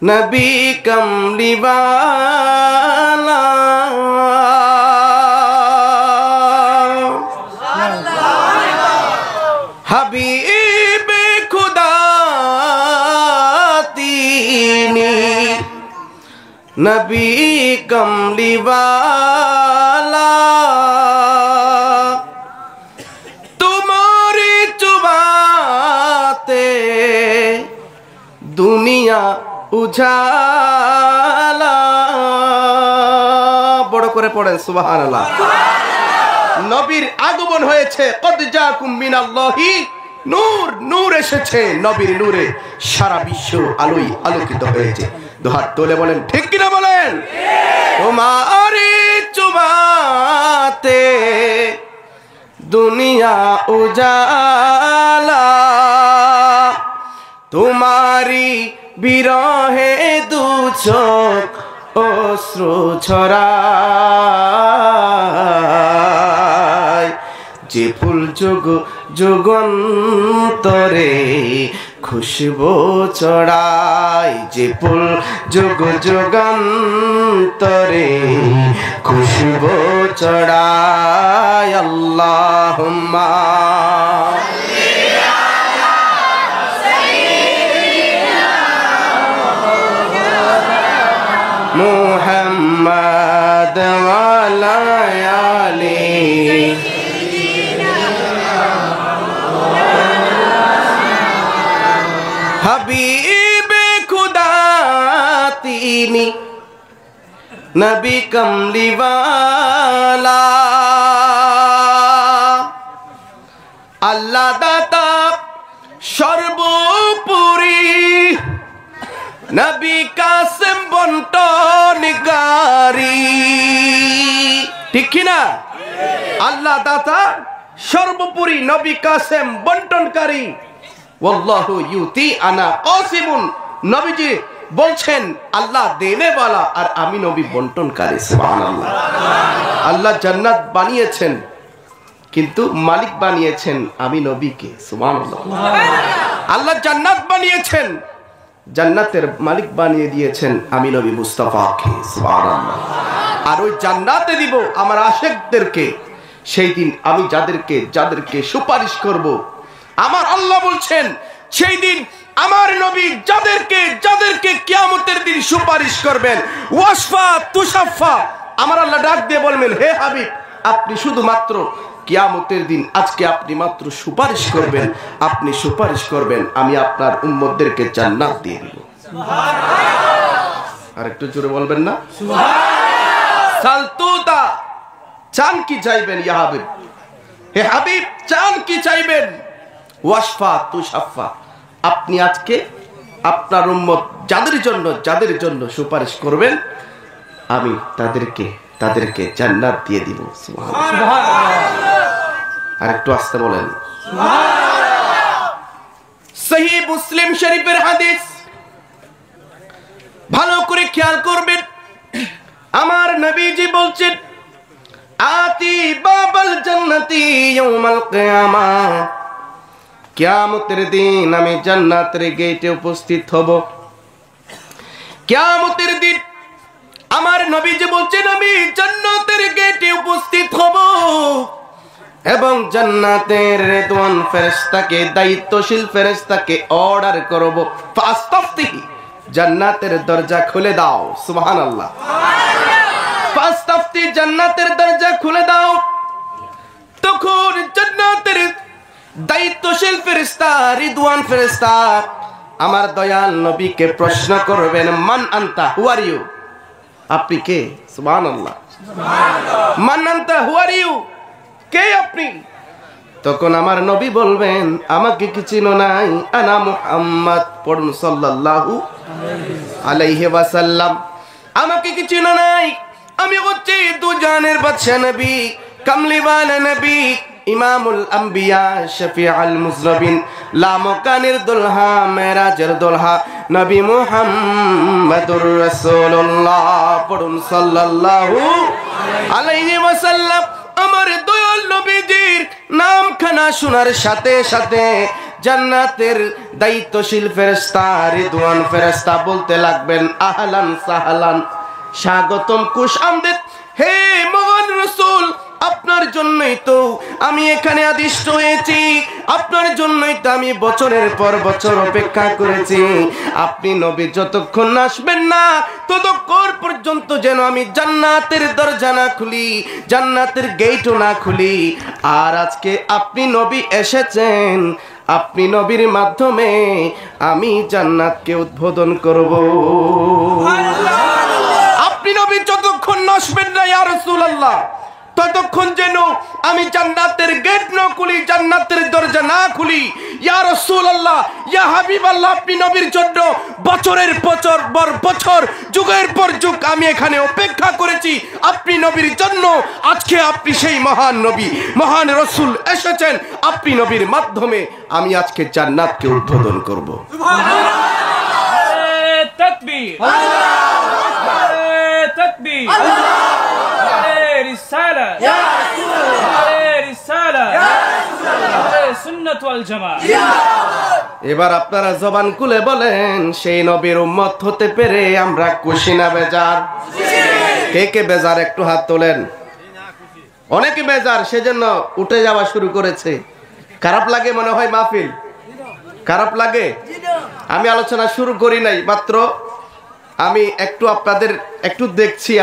नबी कमली वाला हबीब खुदा तीनी नबी कमली वाला तुम्हारी चुबाते दुनिया उजाला বড় করে পড়েন সুবহানাল্লাহ। নবীর আগমন হয়েছে কদ জাকুম মিনাল্লাহি নূর, নূর এসেছে নবীর নূরে সারা বিশ্ব আলোয় আলোকিত হয়েছে। দুহাত তুলে বলেন ঠিক কিনা বলেন। তোমারি চুমাতে দুনিয়া উজালা তোমারি বিরহে দু চোখ অশ্রু ছড়ায় যে ফুল যুগ যুগান্তরে খুশবু ছড়ায় যে ফুল যুগ যুগান্তরে খুশবু ছড়ায় আল্লাহুম্মা मुहम्मद वाला आले हबीब खुदा तीनी नबी कमली वाला अल्लाह दाता सर्वोपरि नबी कासिम बंटनकारी ठीक ना अल्लाह दाता सर्वोपरि नबी कासिम बंटनकारी वल्लाहु युति आना कासिमुन नबीजी বলছেন আল্লাহ দেনে वाला আর আমি নবী বন্টনকারী সুবহানাল্লাহ। আল্লাহ জান্নাত বানিয়েছেন কিন্তু মালিক বানিয়েছেন আমি নবীকে সুবহানাল্লাহ। আল্লাহ জান্নাত বানিয়েছেন জান্নাতের মালিক বানিয়ে দিয়েছেন আমি নবী মুস্তাফাকে সুবহানাল্লাহ। আর ওই জান্নাতে দিব আমার আশিকদেরকে সেই দিন আমি যাদেরকে সুপারিশ করব আমার আল্লাহ বলছেন সেই দিন আমার নবী যাদেরকে কিয়ামতের দিন সুপারিশ করবেন ওয়াসফা তুশাফা আমার আল্লাহ ডাক দিয়ে বলবেন হে হাবিব আপনি শুধুমাত্র কিয়ামতের দিন আজকে আপনি মাত্র সুপারিশ করবেন আমি আপনার উম্মতদেরকে জান্নাত দিয়ে দেব সুবহানাল্লাহ। আর একটু জোরে বলবেন না সুবহানাল্লাহ। সালতুতা চান কি চাইবেন ইয়া হাবিব হে হাবিব চান কি চাইবেন ওয়াসফা তুশাফা আপনি আজকে আপনার উম্মত যাদের জন্য সুপারিশ করবেন আমি তাদেরকে জান্নাত দিয়ে দিব সুবহানাল্লাহ। আর একটু আস্তে বলেন সুবহানাল্লাহ। সহিহ মুসলিম শরীফের হাদিস ভালো করে খেয়াল করবেন আমার নবীজি বলছেন আতি বাবাল জান্নাতি ইয়াউমাল কিয়ামা কিয়ামতের দিন আমি জান্নাতের গেটে উপস্থিত হব। কিয়ামতের দিন আমার নবীজি বলছেন আমি জান্নাতের গেটে উপস্থিত হব এবং জান্নাতের রিদওয়ান ফেরেশতাকে দায়িত্বশীল ফেরেশতাকে অর্ডার করব ফাস্তাফতিহি জান্নাতের দরজা খুলে দাও সুবহানাল্লাহ ফাস্তাফতি জান্নাতের দরজা খুলে দাও। তখন জান্নাতের দায়িত্বশীল ফেরেশতা রিদওয়ান ফেরেশতা আমার দয়াল নবীকে প্রশ্ন করবেন মান আনতা হু আর ইউ আপনি কে সুবহানাল্লাহ মান আনতা হু আর ইউ কে আপনি তখন আমার নবী বলবেন আমাকে কি চিনো নাই আনা মুহাম্মদ পড়ুন সাল্লাল্লাহু আলাইহি ওয়াসাল্লাম আমাকে কি চিনো নাই আমি হচ্ছি দু জানের বাদশা নবী কামলিওয়ালা নবী ইমামুল আম্বিয়া শফিউল মুজনবিন লামকানির দুলহা মেরাজের দুলহা নবী মুহাম্মদুর রাসূলুল্লাহ পড়ুন সাল্লাল্লাহু আলাইহি ওয়াসাল্লাম আমার দয়াল নবীজির নামখানা শোনার সাথে সাথে জান্নাতের দায়িত্বশীল ফেরেশতা রিদওয়ান ফেরেশতা বলতে লাগবেন আহলান সাহলান, স্বাগতম খুশ আমদেদ হে মহান রাসূল, আপনার জন্যই তো আমি এখানে আদিষ্ট হয়েছি, আপনার জন্যই তো আমি বছরের পর বছর অপেক্ষা করেছি। আপনি নবী যতক্ষণ আসবেন না ততক্ষণ পর্যন্ত যেন আমি জান্নাতের দরজা না খুলি, জান্নাতের গেটও না খুলি। আর আজকে আপনি নবী এসেছেন, আপনি নবীর মাধ্যমে আমি জান্নাতকে উদ্বোধন করব। আপনি নবী যতক্ষণ আসবেন না ইয়া রাসূলুল্লাহ, ততক্ষণ যেন আমি জান্নাতের গেট না খুলি, জান্নাতের দরজা না খুলি। ইয়া রাসূলুল্লাহ, ইয়া হাবিবাল্লাহ, আপনি নবীর জন্য বছরের পর বছর যুগের পর যুগ আমি এখানে অপেক্ষা করেছি আপনি নবীর জন্য। আজকে আপনি সেই মহান নবী, মহান রাসূল এসেছেন, আপনি নবীর মাধ্যমে আমি আজকে জান্নাতকে উদ্বোধন করব। সুবহানাল্লাহ, তাকবীর, তাকবীর, রিসালা ইয়া রাসূলুল্লাহ, রিসালা ইয়া রাসূলুল্লাহ, সুন্নাত ওয়াল জামাত। এবার আপনারা জবান খুলে বলেন, সেই নবীর উম্মত হতে পেরে আমরা খুশি না বেজার? কে কে বেজার একটু হাত তোলেন। অনেকে বেজার, সেজন্য উঠে যাওয়া শুরু করেছে। খারাপ লাগে মনে হয় মাহফিল? খারাপ লাগে? আমি আলোচনা শুরু করি নাই, মাত্র আমি আপনাদের একটু দেখছি,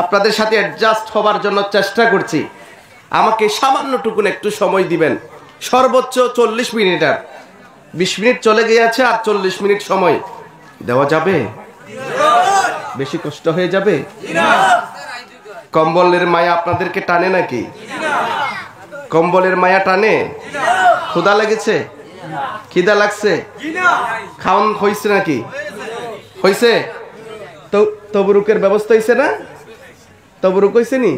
আপনাদের সাথে অ্যাডজাস্ট হবার জন্য চেষ্টা করছি। আমাকে সামান্যটুকুন একটু সময় দিবেন, সর্বোচ্চ 40 মিনিট। আর 20 মিনিট চলে গিয়েছে, আর 40 মিনিট সময় দেওয়া যাবে? বেশি কষ্ট হয়ে যাবে? কম্বলের মায়া আপনাদেরকে টানে নাকি? কম্বলের মায়া টানে? ক্ষুধা লেগেছে? খিদা লাগছে? খাওয়ান হয়েছে নাকি? হয়েছে? তো তবরুকের ব্যবস্থা হয়েছে না? তবরুক হয়েছে নি?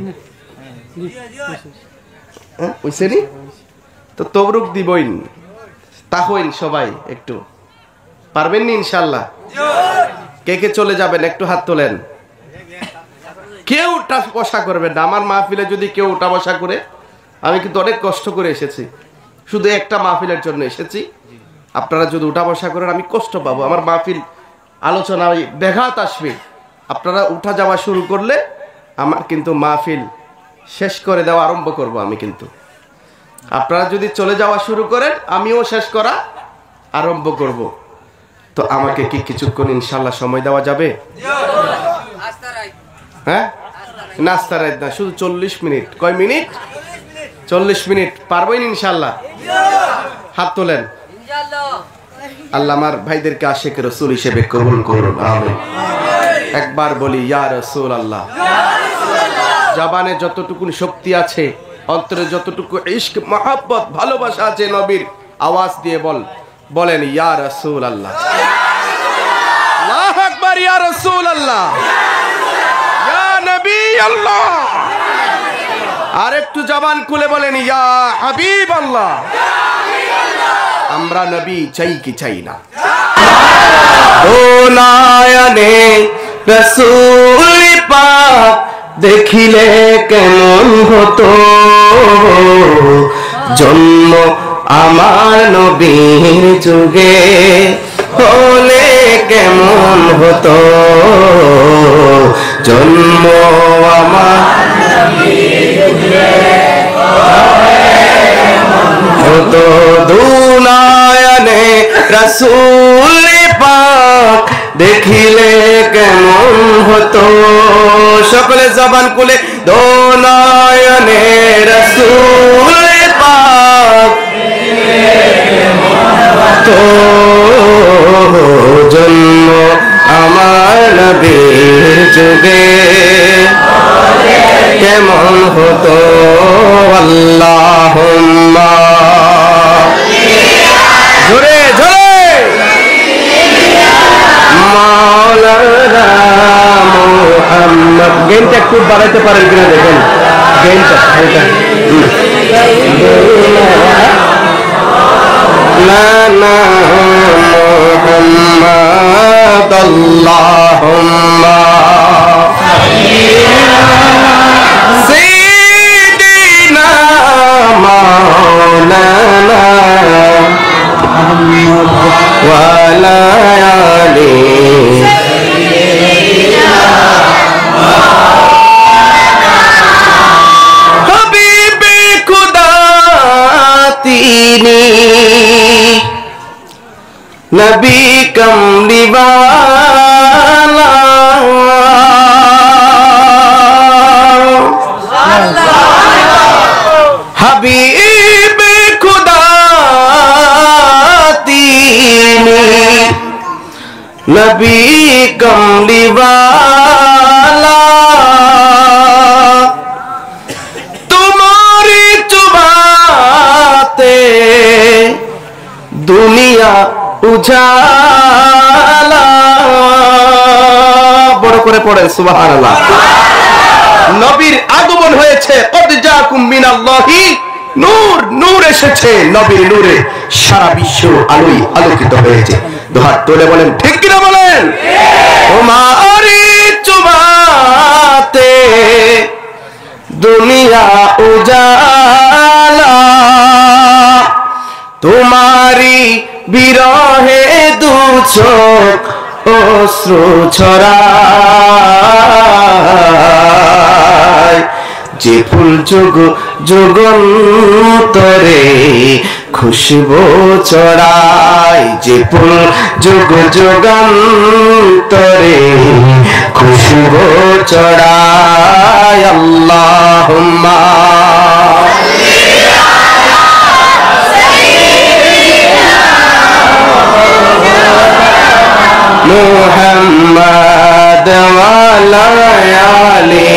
হয়েছে নি? তো তবরুক দিবইন, তা হইন সবাই একটু পারবেন নি ইনশাল্লাহ? কে কে চলে যাবেন একটু হাত তোলেন। কেউ উঠা বসা করবেন না। আমার মাহফিলে যদি কেউ উঠা বসা করে, আমি কিন্তু অনেক কষ্ট করে এসেছি, শুধু একটা মাহফিলের জন্য এসেছি। আপনারা যদি উঠা বসা করেন আমি কষ্ট পাবো, আমার মাহফিল আলোচনা ব্যাঘাত আসবে। আপনারা উঠা যাওয়া শুরু করলে আমার কিন্তু মাহফিল শেষ করে দেওয়া আরম্ভ করব আমি। কিন্তু আপনারা যদি চলে যাওয়া শুরু করেন আমিও শেষ করা আরম্ভ করব। তো আমাকে কি কিছুক্ষণ ইনশাল্লাহ সময় দেওয়া যাবে? হ্যাঁ, নাস্তা রাত না, শুধু 40 মিনিট। কয় মিনিট? 40 মিনিট। পারবেন ইনশাল্লাহ? হাত তোলেন। আল্লাহ আমার ভাইদেরকে আশিক রাসূল হিসেবে কবুল করুন, আমিন। একবার বলি ইয়া রাসূলুল্লাহ। জবানে যতটুকু শক্তি আছে, অন্তরে যতটুকু ইশক মহব্বত ভালোবাসা আছে নবীর, আওয়াজ দিয়ে বলেন ইয়া রাসূলুল্লাহ। আল্লাহু আকবার, ইয়া রাসূলুল্লাহ, ইয়া নবী আল্লাহ। আর একটু জবান খুলে বলেন ইয়া হাবিবাল্লাহ। আমরা নবী চাই কি চাই না? ও নয়নে রাসূল পাক দেখিলে কেমন হতো, জন্ম আমার নবীর যুগে হলে কেমন হতো, জন্ম আমার হতো। দুনায়নে রাসূল পাক দেখিলে কেমন হতো। সকলে জবান খুলে দুনায়নে রাসূল পাক তো জন্ম আমার নবীর যুগে কেমন হতো। আল্লাহুম্মা জোরে জোরে মাওলানা মুহাম্মদ। গেইনটা একটু বাড়াইতে পারেন কিনা দেখেন, গেইনটা হালকা। লানা মুহাম্মদ আল্লাহুম্মা সাইয়্যিদিনা মাওলানা নবী কমলিওয়ালা হাবিব খুদা তিনি নবী কমলিওয়ালা তোমারি চুবাতে দুনিয়া উজালা বড় করে পড়েন সুবহানাল্লাহ। নবীর আগমন হয়েছে কদ জাকুম মিনাল্লাহি নূর, নূর এসেছে নবীর নূরে সারা বিশ্ব আলোয় আলোকিত হয়েছে। দুহাত তুলে বলেন ঠিক কিনা বলেন। তোমারি চুবাতে দুনিয়া উজালা তোমারি বিরহে দু চোখ অশ্রু ছড়ায় যে ফুল যুগ যুগান্তরে খুশবু ছড়ায় যে ফুল যুগ যুগান্তরে খুশবু ছড়ায় আল্লাহুম্মা মুহাম্মদ ওয়ালা আলি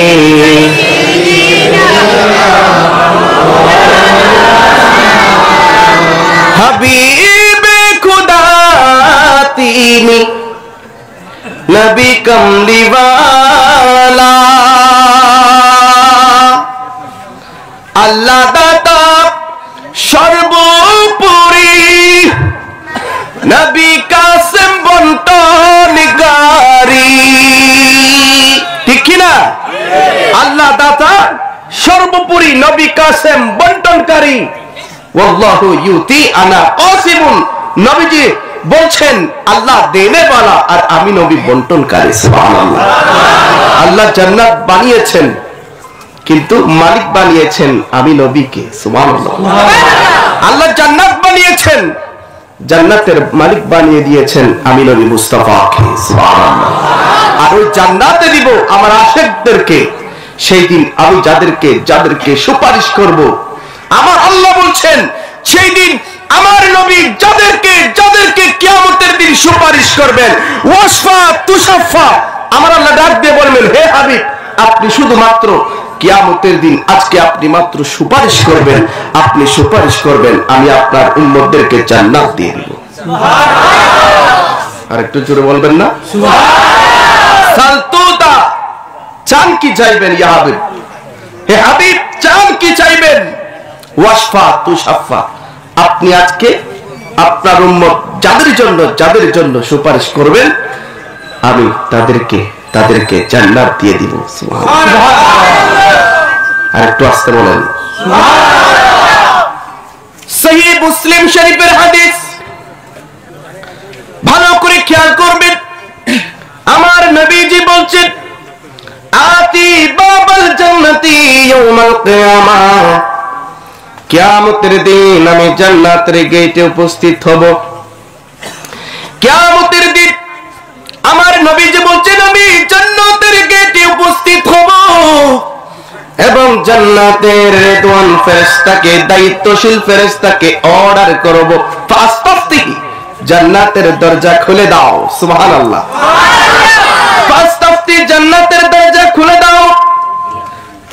হাবিবে খুদা তিনি নবী কমলিওয়ালা আল্লাহ দাতা সর্বোপরি নবী কাসেম বন্টনকারী ঠিক কিনা আল্লাহ দাতা সর্বোপরি নবী কাসেম বন্টনকারী ওয়াল্লাহু ইউতি আনা কাসিমুন নবীজি বলছেন আল্লাহ দেনে वाला আর আমি নবী বন্টনকারী সুবহানাল্লাহ। আল্লাহ জান্নাত বানিয়েছেন কিন্তু মালিক বানিয়েছেন আমি নবীকে সুবহানাল্লাহ। আল্লাহ জান্নাত বানিয়েছেন জান্নাতের মালিক বানিয়ে দিয়েছেন আমি নবী মুস্তাফাকে সুবহানাল্লাহ। আর ওই জান্নাতে দিব আমার আশিকদেরকে সেই দিন আমি যাদেরকে সুপারিশ করব আমার আল্লাহ বলছেন সেই দিন আমার নবী যাদেরকে কিয়ামতের দিন সুপারিশ করবেন ওয়াসফা তুশাফা আমার আল্লাহ ডাক দিয়ে বলবেন হে হাবিব আপনি শুধুমাত্র কিয়ামতের দিন আজকে আপনি মাত্র সুপারিশ করবেন আমি আপনার উম্মতদেরকে জান্নাত দিয়ে দেব সুবহানাল্লাহ। আর একটু জোরে বলবেন না সুবহানাল্লাহ। সালতুতা চান কি চাইবেন ইয়া হাবিব হে হাবিব চান কি চাইবেন ওয়াসফা তুশাফা আপনি আজকে আপনার উম্মত যাদের জন্য সুপারিশ করবেন আমি তাদেরকে জান্নাত দিয়ে দিব সুবহানাল্লাহ। আর একটু আস্তে বলেন সুবহানাল্লাহ। সহিহ মুসলিম শরীফের হাদিস ভালো করে খেয়াল করবেন আমার নবীজি বলছেন আতি বাবাল জান্নাতি ইয়াউমাল কিয়ামাহ কিয়ামতের দিন আমি জান্নাতের গেটে উপস্থিত হব কিয়ামতের দিন আমার নবীজি বলছেন আমি জান্নাতের গেটে উপস্থিত হব এবং জান্নাতের রিদওয়ান ফেরেশতাকে দায়িত্বশীল ফেরেশতাকে অর্ডার করব ফাস্তাফতি জান্নাতের দরজা খুলে দাও সুবহানাল্লাহ ফাস্তাফতি জান্নাতের দরজা খুলে দাও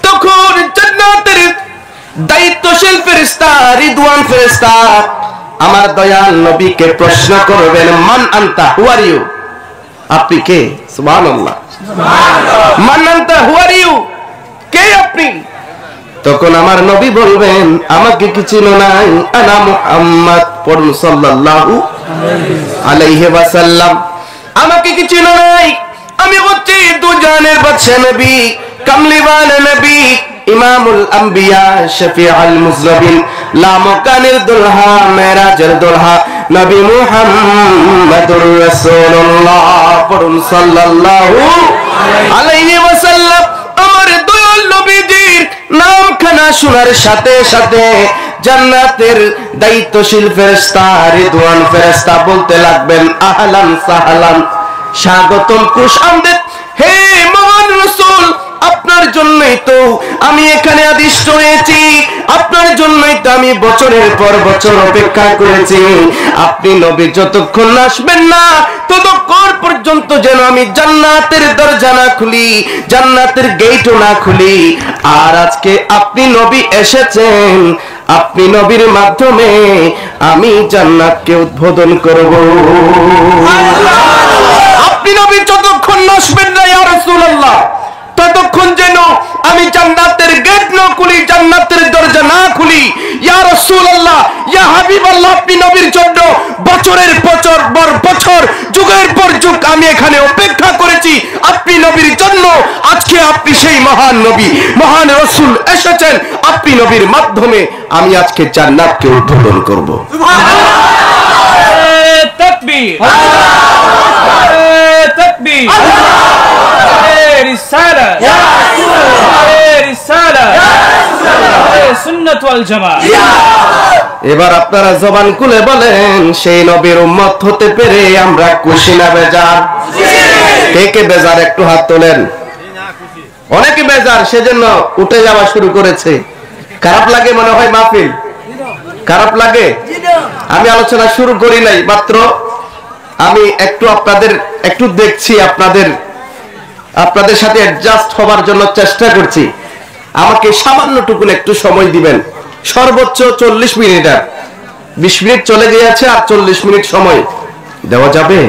তখন জান্নাতের দায়িত্বশীল ফেরেশতা রিদওয়ান ফেরেশতা আমার দয়াল নবীকে প্রশ্ন করবেন মান আনতা হু আর ইউ আপনি কে সুবহানাল্লাহ মান আনতা হু আর ইউ কে আপনি তখন আমার নবী বলবেন আমাকে কি চিনো নাই আনা মুহাম্মদ পড়ুন সাল্লাল্লাহু আলাইহি ওয়াসাল্লাম আমাকে কি চিনো নাই আমি হচ্ছি দুজানের বাদশা নবী কামলিওয়ালা নবী ইমামুল আম্বিয়া শফিউল মুজনবিন লামকানির দুলহা মেরাজের দুলহা নবী মুহাম্মদুর রাসূলুল্লাহ পড়ুন সাল্লাল্লাহু আলাইহি ওয়াসাল্লাম আমার দয়াল নবীজির নামখানা শোনার সাথে সাথে জান্নাতের দায়িত্বশীল ফেরেশতা রিদওয়ান ফেরেশতা বলতে লাগবেন আহলান সাহলান, স্বাগতম খুশআমদেদ, হে মহান রাসূল, আপনার জন্যই তো আমি এখানে আদিষ্ট হয়েছি, আপনার জন্যই তো আমি বছরের পর বছর অপেক্ষা করেছি। আপনি নবী যতক্ষণ আসবেন না ততক্ষণ পর্যন্ত যেন আমি জান্নাতের দরজা না খুলি, জান্নাতের গেটও না খুলি। আর আজকে আপনি নবী এসেছেন, আপনি নবীর মাধ্যমে আমি জান্নাতকে উদ্বোধন করব। আপনি নবী যতক্ষণ আসবেন না ইয়া রাসূলুল্লাহ, ততক্ষণ যেন আমি জান্নাতের গেট না খুলি, জান্নাতের দরজা না খুলি। ইয়া রাসূলুল্লাহ, ইয়া হাবিবাল্লাহ, আপনি নবীর জন্য বছরের পর বছর, যুগের পর যুগ আমি এখানে অপেক্ষা করেছি আপনি নবীর জন্য। আজকে আপনি সেই মহান নবী, মহান রাসূল এসেছেন, আপনি নবীর মাধ্যমে আমি আজকে জান্নাতকে উদ্বোধন করব। তাকবীর, তাকবীর, রিসালা, রিসালা, সুন্নাত ওয়াল জামাত। এবার আপনারা জবান খুলে বলেন, সেই নবীর উম্মত হতে পেরে আমরা খুশি না বেজার? কে কে বেজার একটু হাত তোলেন। অনেকে বেজার, সেজন্য উঠে যাওয়া শুরু করেছে। খারাপ লাগে মনে হয় মাহফিল? খারাপ লাগে? আমি আলোচনা শুরু করি নাই, মাত্র আমি আপনাদের একটু দেখছি, আপনাদের সাথে অ্যাডজাস্ট হবার জন্য চেষ্টা করছি। আমাকে সামান্যটুকুন একটু সময় দিবেন, সর্বোচ্চ 40 মিনিট। আর 20 মিনিট চলে গিয়েছে, আর 40 মিনিট সময় দেওয়া যাবে?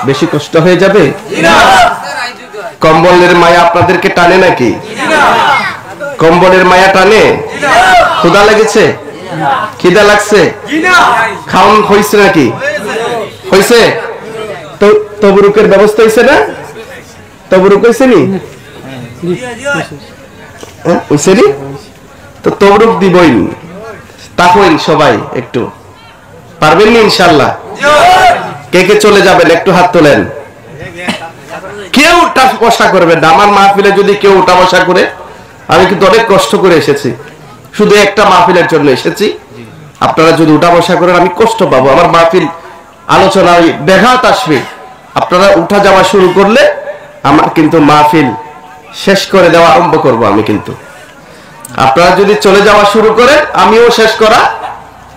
বেশি কষ্ট হয়ে যাবে? কম্বলের মায়া আপনাদেরকে টানে নাকি? কম্বলের মায়া টানে? ক্ষুধা লেগেছে? খিদা লাগছে? খাওয়ান হয়েছে নাকি? হয়েছে? তো তবরুকের ব্যবস্থা হয়েছে না? তবরুক হয়েছে নি? হয়েছে নি? তো তবরুক দিবই, তাহলে সবাই একটু পারবেন নি ইনশাল্লাহ? কে কে চলে যাবেন একটু হাত তোলেন। কেউ উঠা বসা করবেন না। আমার মাহফিলে যদি কেউ উঠা বসা করে, আমি কিন্তু অনেক কষ্ট করে এসেছি, শুধু একটা মাহফিলের জন্য এসেছি। আপনারা যদি উঠা বসা করেন আমি কষ্ট পাবো, আমার মাহফিল আলোচনায় ব্যাঘাত আসবে। আপনারা উঠা যাওয়া শুরু করলে আমার কিন্তু মাহফিল শেষ করে দেওয়া আরম্ভ করব আমি। কিন্তু আপনারা যদি চলে যাওয়া শুরু করেন আমিও শেষ করা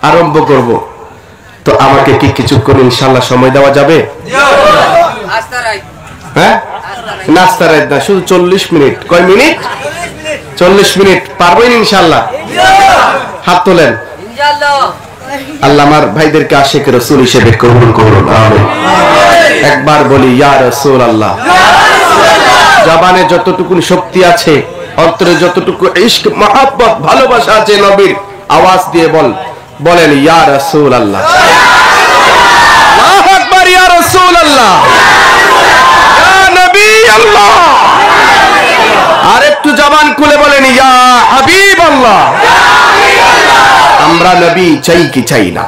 আরম্ভ করব। তো আমাকে কি কিছুক্ষণ ইনশাআল্লাহ সময় দেওয়া যাবে? হ্যাঁ, নাস্তা রাত না, শুধু 40 মিনিট। কয় মিনিট? 40 মিনিট। পারবেন ইনশাআল্লাহ? হাত তোলেন। আল্লাহ আমার ভাইদেরকে আশিক রাসূল হিসেবে কবুল করুন, আমিন। একবার বলি ইয়া রাসূলুল্লাহ। জবানে যতটুকু শক্তি আছে, অন্তরে যতটুকু ইশক, মহব্বত, ভালোবাসা আছে নবীর, আওয়াজ দিয়ে বলেন ইয়া রাসূলুল্লাহ। আল্লাহু আকবার, ইয়া রাসূলুল্লাহ, ইয়া নবী আল্লাহ। আর একটু জবান খুলে বলেন ইয়া হাবিব আল্লাহ। আমরা নবী চাই কি চাই না?